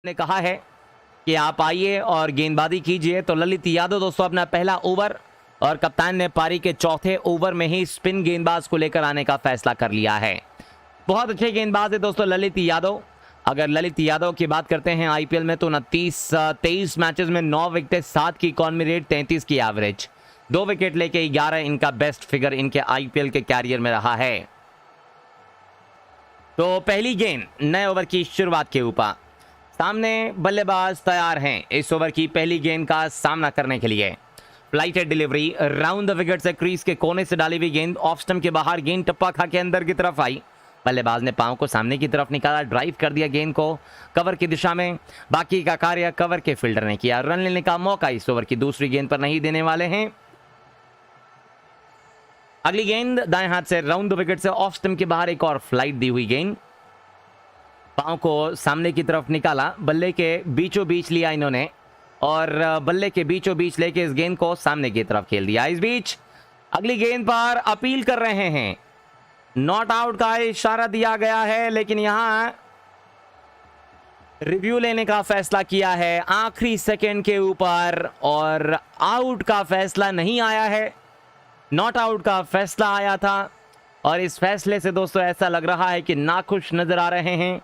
ने कहा है कि आप आइए और गेंदबाजी कीजिए। तो ललित यादव दोस्तों अपना पहला ओवर और कप्तान ने पारी के चौथे ओवर में ही स्पिन गेंदबाज को लेकर आने का फैसला कर लिया है। बहुत अच्छे गेंदबाज है दोस्तों ललित यादव। अगर ललित यादव की बात करते हैं आईपीएल में तो 23 मैचेस में 9 विकेट, 7 की इकॉनमी रेट, 33 की एवरेज, 2 विकेट लेके 11 इनका बेस्ट फिगर इनके आईपीएल के कैरियर में रहा है। तो पहली गेंद नए ओवर की शुरुआत के ऊपर, सामने बल्लेबाज तैयार हैं इस ओवर की पहली गेंद का सामना करने के लिए। Flighted delivery round the wicket से क्रीज के कोने से डाली हुई गेंद ऑफ स्टंप के बाहर, गेंद टप्पा खा के अंदर की तरफ आई। बल्लेबाज ने पांव को सामने की तरफ निकाला, ड्राइव कर दिया गेंद को कवर की दिशा में। बाकी का कार्य कवर के फील्डर ने किया। रन लेने का मौका इस ओवर की दूसरी गेंद पर नहीं देने वाले हैं। अगली गेंद दाएं हाथ से राउंड द विकेट से ऑफ स्टंप के बाहर, एक और फ्लाइट दी हुई गेंद, पांव को सामने की तरफ निकाला, बल्ले के बीचों बीच लिया इन्होंने और बल्ले के बीचों बीच लेके इस गेंद को सामने की तरफ खेल दिया। इस बीच अगली गेंद पर अपील कर रहे हैं, नॉट आउट का इशारा दिया गया है, लेकिन यहां रिव्यू लेने का फैसला किया है आखिरी सेकंड के ऊपर और आउट का फैसला नहीं आया है, नॉट आउट का फैसला आया था। और इस फैसले से दोस्तों ऐसा लग रहा है कि नाखुश नजर आ रहे हैं।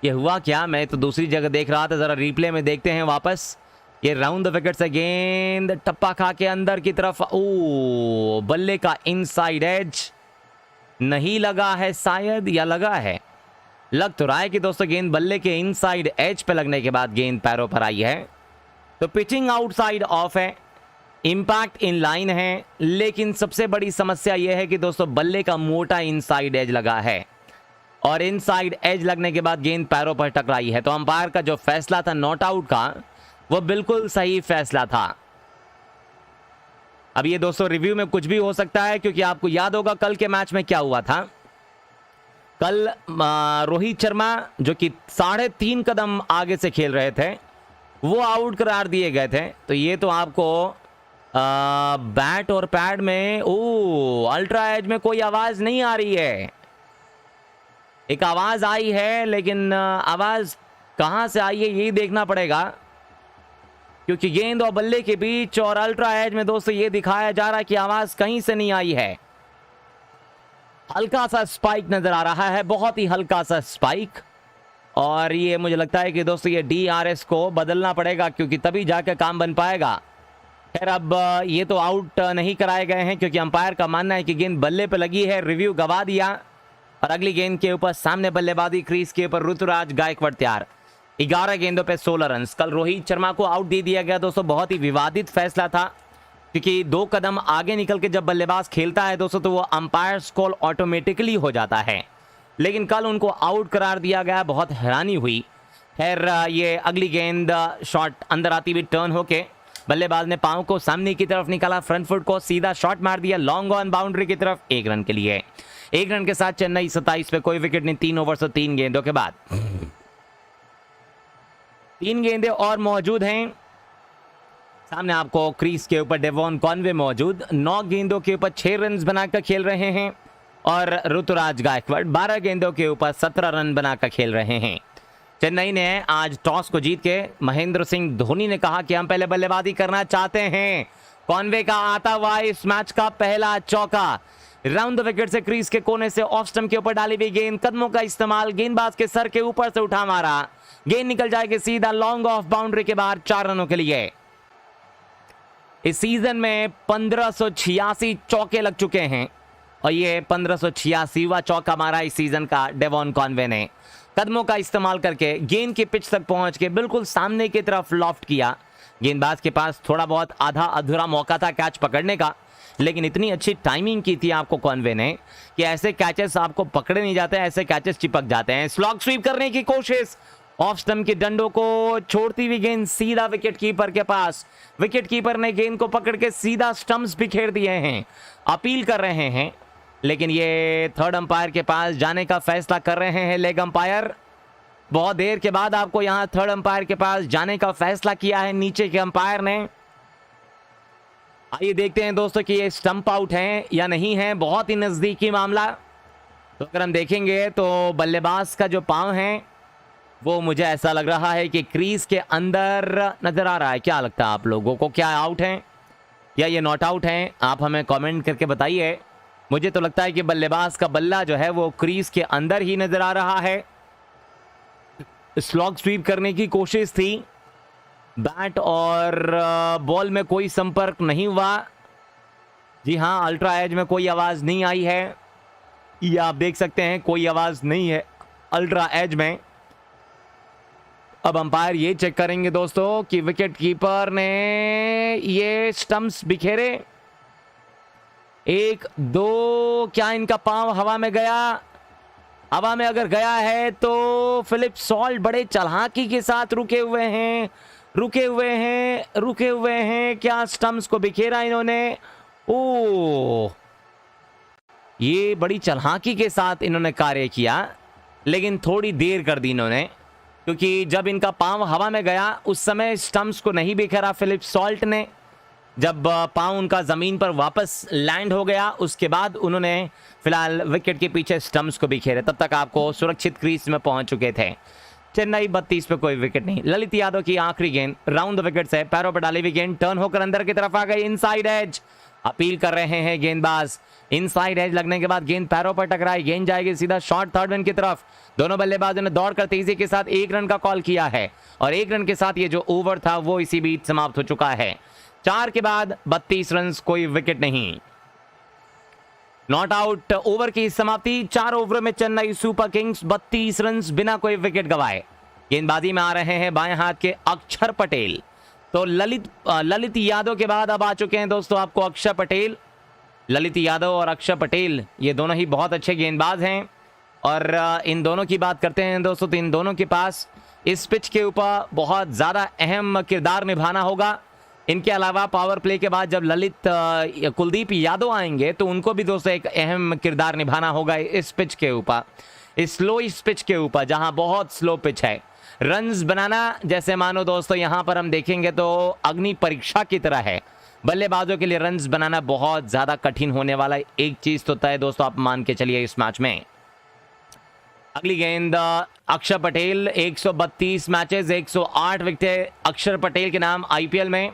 ये हुआ क्या, मैं तो दूसरी जगह देख रहा था, जरा रिप्ले में देखते हैं वापस। ये राउंड द विकेट से गेंद टप्पा खा के अंदर की तरफ, ओ बल्ले का इनसाइड एज नहीं लगा है शायद, या लगा है, लग तो रहा है कि दोस्तों गेंद बल्ले के इनसाइड एज पे लगने के बाद गेंद पैरों पर आई है। तो पिचिंग आउटसाइड ऑफ है, इंपैक्ट इन लाइन है, लेकिन सबसे बड़ी समस्या यह है कि दोस्तों बल्ले का मोटा इनसाइड एज लगा है और इनसाइड एज लगने के बाद गेंद पैरों पर टकराई है। तो अंपायर का जो फैसला था नॉट आउट का, वो बिल्कुल सही फैसला था। अब ये दोस्तों रिव्यू में कुछ भी हो सकता है, क्योंकि आपको याद होगा कल के मैच में क्या हुआ था। कल रोहित शर्मा जो कि 3.5 कदम आगे से खेल रहे थे, वो आउट करार दिए गए थे। तो ये तो आपको बैट और पैड में अल्ट्रा एज में कोई आवाज नहीं आ रही है। एक आवाज आई है, लेकिन आवाज कहां से आई है यही देखना पड़ेगा, क्योंकि गेंद और बल्ले के बीच और अल्ट्रा एज में दोस्तों ये दिखाया जा रहा है कि आवाज कहीं से नहीं आई है। हल्का सा स्पाइक नजर आ रहा है, बहुत ही हल्का सा स्पाइक, और ये मुझे लगता है कि दोस्तों ये DRS को बदलना पड़ेगा, क्योंकि तभी जाकर काम बन पाएगा। खैर अब ये तो आउट नहीं कराए गए हैं, क्योंकि अंपायर का मानना है कि गेंद बल्ले पे लगी है, रिव्यू गवा दिया। और अगली गेंद के ऊपर सामने बल्लेबाजी क्रीज के ऊपर ऋतुराज गायकवाड़ तैयार। 11 गेंदों पे 16 रन। कल रोहित शर्मा को आउट दे दिया गया दोस्तों, बहुत ही विवादित फैसला था, क्योंकि 2 कदम आगे निकल के जब बल्लेबाज खेलता है दोस्तों तो वो अंपायर्स कॉल ऑटोमेटिकली हो जाता है, लेकिन कल उनको आउट करार दिया गया, बहुत हैरानी हुई। खैर ये अगली गेंद शॉट अंदर आती हुई टर्न होके बल्लेबाज ने पांव को सामने की तरफ निकाला, फ्रंट फुट को सीधा शॉट मार दिया लॉन्ग ऑन बाउंड्री की तरफ, 1 रन के लिए। 1 रन के साथ चेन्नई 27 पे कोई विकेट नहीं, 3 ओवर से 3 गेंदों के बाद 3 गेंदें और मौजूद हैं। सामने आपको क्रीज के ऊपर डेवॉन कॉनवे मौजूद, 9 गेंदों के ऊपर 6 रन बनाकर खेल रहे हैं, और ऋतुराज गायकवाड़ 12 गेंदों के ऊपर 17 रन बनाकर खेल रहे हैं। चेन्नई ने आज टॉस को जीत के महेंद्र सिंह धोनी ने कहा कि हम पहले बल्लेबाजी करना चाहते हैं। कॉनवे का आता हुआ इस मैच का पहला चौका, राउंड द विकेट से क्रीज के कोने से ऑफ स्टंप के ऊपर डाली हुई गेंद, कदमों का इस्तेमाल, गेंदबाज के सर के ऊपर से उठा मारा, गेंद निकल जाएगी सीधा लॉन्ग ऑफ बाउंड्री के बाहर, 4 रनों के लिए। इस सीजन में 1586 चौके लग चुके हैं और ये 1586वां चौका मारा इस सीजन का डेवॉन कॉनवे ने। कदमों का इस्तेमाल करके गेंद की पिच तक पहुंच के बिल्कुल सामने की तरफ लॉफ्ट किया। गेंदबाज के पास थोड़ा बहुत आधा अधूरा मौका था कैच पकड़ने का, लेकिन इतनी अच्छी टाइमिंग की थी आपको कॉनवे ने कि ऐसे कैचेस आपको पकड़े नहीं जाते, ऐसे कैचेस चिपक जाते हैं। स्लॉग स्वीप करने की कोशिश, ऑफ स्टंप के डंडों को छोड़ती हुई गेंद सीधा विकेट कीपर के पास, विकेट कीपर ने गेंद को पकड़ के सीधा स्टंप्स बिखेर दिए हैं। अपील कर रहे हैं, लेकिन ये थर्ड अंपायर के पास जाने का फैसला कर रहे हैं लेग अंपायर। बहुत देर के बाद आपको यहां थर्ड अंपायर के पास जाने का फैसला किया है नीचे के अंपायर ने। आइए देखते हैं दोस्तों कि ये स्टंप आउट है या नहीं है, बहुत ही नजदीकी मामला। तो अगर हम देखेंगे तो बल्लेबाज का जो पांव है वो मुझे ऐसा लग रहा है कि क्रीज के अंदर नजर आ रहा है। क्या लगता है आप लोगों को, क्या आउट है या ये नॉट आउट है? आप हमें कमेंट करके बताइए। मुझे तो लगता है कि बल्लेबाज का बल्ला जो है वो क्रीज के अंदर ही नजर आ रहा है। स्लॉग स्वीप करने की कोशिश थी, बैट और बॉल में कोई संपर्क नहीं हुआ। जी हाँ, अल्ट्रा एज में कोई आवाज नहीं आई है, ये आप देख सकते हैं, कोई आवाज नहीं है अल्ट्रा एज में। अब अंपायर ये चेक करेंगे दोस्तों कि विकेट कीपर ने ये स्टंप्स बिखेरे, 1 2, क्या इनका पांव हवा में गया? हवा में अगर गया है तो फिलिप सॉल्ट बड़े चालाकी के साथ रुके हुए हैं। क्या स्टंप्स को बिखेरा इन्होंने? ओ, ये बड़ी चालाकी के साथ इन्होंने कार्य किया, लेकिन थोड़ी देर कर दी इन्होंने, क्योंकि जब इनका पांव हवा में गया उस समय स्टंप्स को नहीं बिखेरा फिलिप सॉल्ट ने। जब पांव उनका जमीन पर वापस लैंड हो गया उसके बाद उन्होंने फिलहाल विकेट के पीछे स्टंप्स को बिखेरे। तब तक आपको सुरक्षित क्रीज में पहुंच चुके थे। चेन्नई 32 पे कोई विकेट नहीं। ललित यादव की आखिरी गेंद राउंड द विकेट से, पैरों पर डाली हुई गेंद टर्न होकर अंदर की तरफ आ गई, इनसाइड एज। अपील कर रहे हैं गेंदबाज। इनसाइड एज लगने के बाद गेंद पैरों पर टकराई, गेंद जाएगी सीधा शॉर्ट थर्ड मैन की तरफ। दोनों बल्लेबाजों ने दौड़कर तेजी के साथ 1 रन का कॉल किया है और 1 रन के साथ ये जो ओवर था वो इसी बीच समाप्त हो चुका है। 4 के बाद 32 रन, कोई विकेट नहीं। नॉट आउट ओवर की समाप्ति। 4 ओवर में चेन्नई सुपर किंग्स 32 रन बिना कोई विकेट गवाए। गेंदबाजी में आ रहे हैं बाएं हाथ के अक्षर पटेल। तो ललित यादव के बाद अब आ चुके हैं दोस्तों आपको अक्षर पटेल। ललित यादव और अक्षर पटेल ये दोनों ही बहुत अच्छे गेंदबाज हैं और इन दोनों की बात करते हैं दोस्तों तो इन दोनों के पास इस पिच के ऊपर बहुत ज़्यादा अहम किरदार निभाना होगा। इनके अलावा पावर प्ले के बाद जब कुलदीप यादव आएंगे तो उनको भी दोस्तों एक अहम किरदार निभाना होगा इस पिच के ऊपर, इस पिच के ऊपर जहां बहुत स्लो पिच है। रन्स बनाना जैसे मानो दोस्तों यहां पर हम देखेंगे तो अग्नि परीक्षा की तरह है। बल्लेबाजों के लिए रन्स बनाना बहुत ज्यादा कठिन होने वाला है। एक चीज तो तय दोस्तों आप मान के चलिए इस मैच में। अगली गेंद अक्षर पटेल, 132 मैचेस 108 विकेट अक्षर पटेल के नाम आईपीएल में।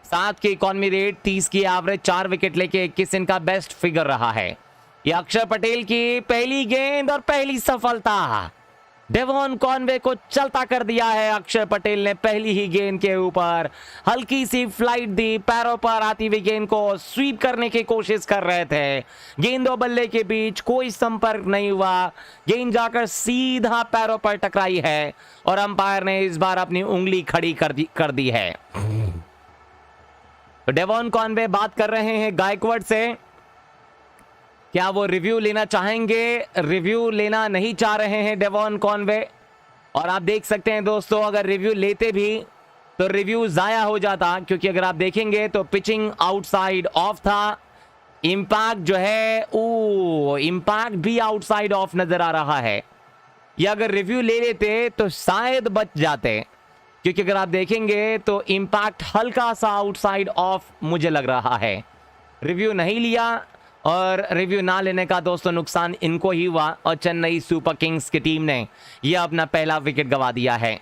7 की इकॉनमी रेट, 30 की एवरेज, 4 विकेट लेके 21 इनका बेस्ट फिगर रहा है। ये अक्षर पटेल की पहली गेंद और पहली सफलता। डेवॉन कॉनवे को चलता कर दिया है अक्षर पटेल ने पहली ही गेंद के ऊपर। हल्की सी फ्लाइट दी, पैरों पर आती हुई गेंद को स्वीप करने की कोशिश कर रहे थे। गेंद और बल्ले के बीच कोई संपर्क नहीं हुआ, गेंद जाकर सीधा पैरों पर टकराई है और अंपायर ने इस बार अपनी उंगली खड़ी कर दी है। तो डेवॉन कॉनवे बात कर रहे हैं गायकवाड से, क्या वो रिव्यू लेना चाहेंगे? रिव्यू लेना नहीं चाह रहे हैं डेवॉन कॉनवे। और आप देख सकते हैं दोस्तों अगर रिव्यू लेते भी तो रिव्यू जाया हो जाता, क्योंकि अगर आप देखेंगे तो पिचिंग आउटसाइड ऑफ था। इंपैक्ट जो है इंपैक्ट भी आउटसाइड ऑफ नजर आ रहा है। या अगर रिव्यू ले लेते तो शायद बच जाते, क्योंकि अगर आप देखेंगे तो इंपैक्ट हल्का सा आउटसाइड ऑफ मुझे लग रहा है। रिव्यू नहीं लिया और रिव्यू ना लेने का दोस्तों नुकसान इनको ही हुआ और चेन्नई सुपर किंग्स की टीम ने यह अपना पहला विकेट गवा दिया है।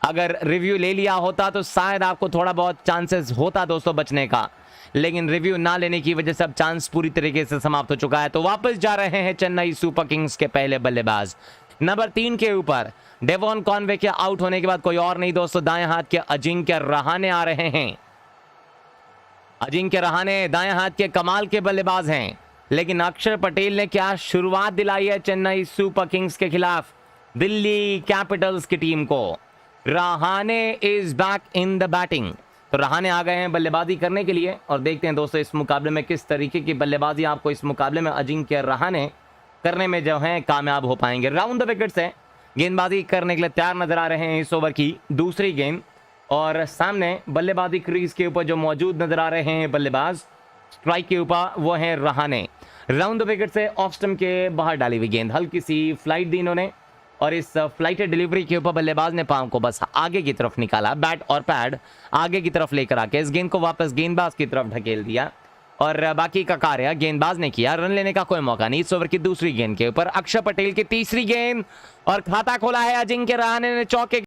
अगर रिव्यू ले लिया होता तो शायद आपको थोड़ा बहुत चांसेस होता दोस्तों बचने का, लेकिन रिव्यू ना लेने की वजह से अब चांस पूरी तरीके से समाप्त हो चुका है। तो वापस जा रहे हैं चेन्नई सुपर किंग्स के पहले बल्लेबाज नंबर 3 के ऊपर। डेवॉन कॉनवे के आउट होने के बाद कोई और नहीं दोस्तों, दाएं हाथ के अजिंक्य रहाणे आ रहे हैं। अजिंक्य रहाणे दाएं हाथ के कमाल के बल्लेबाज हैं, लेकिन अक्षर पटेल ने क्या शुरुआत दिलाई है चेन्नई सुपर किंग्स के खिलाफ दिल्ली कैपिटल्स की टीम को। Rahane is back in the batting. तो रहाणे आ गए हैं बल्लेबाजी करने के लिए और देखते हैं दोस्तों इस मुकाबले में किस तरीके की बल्लेबाजी आपको इस मुकाबले में अजिंक्य रहाणे करने में जो है कामयाब हो पाएंगे। राउंड द विकेट से गेंदबाजी करने के लिए तैयार नजर आ रहे हैं इस ओवर की दूसरी गेंद और सामने बल्लेबाजी क्रीज के ऊपर जो मौजूद नजर आ रहे हैं बल्लेबाज स्ट्राइक के ऊपर वो है रहाणे। राउंड द विकेट से ऑफ स्टंप के बाहर डाली हुई गेंद, हल्की सी फ्लाइट दी इन्होंने और इस फ्लाइटेड डिलीवरी के ऊपर बल्लेबाज ने पांव को बस आगे की तरफ निकाला, बैट और पैड आगे की तरफ लेकर आके इस गेंद को वापस गेंदबाज की तरफ ढकेल दिया। और बाकी का कार्य गेंदबाज ने किया। रन लेने का कोई मौका नहीं। इस ओवर की दूसरी गेंद के ऊपर अक्षर पटेल की तीसरी गेंद और खाता खोला है अजिंक्य रहाणे ने चौके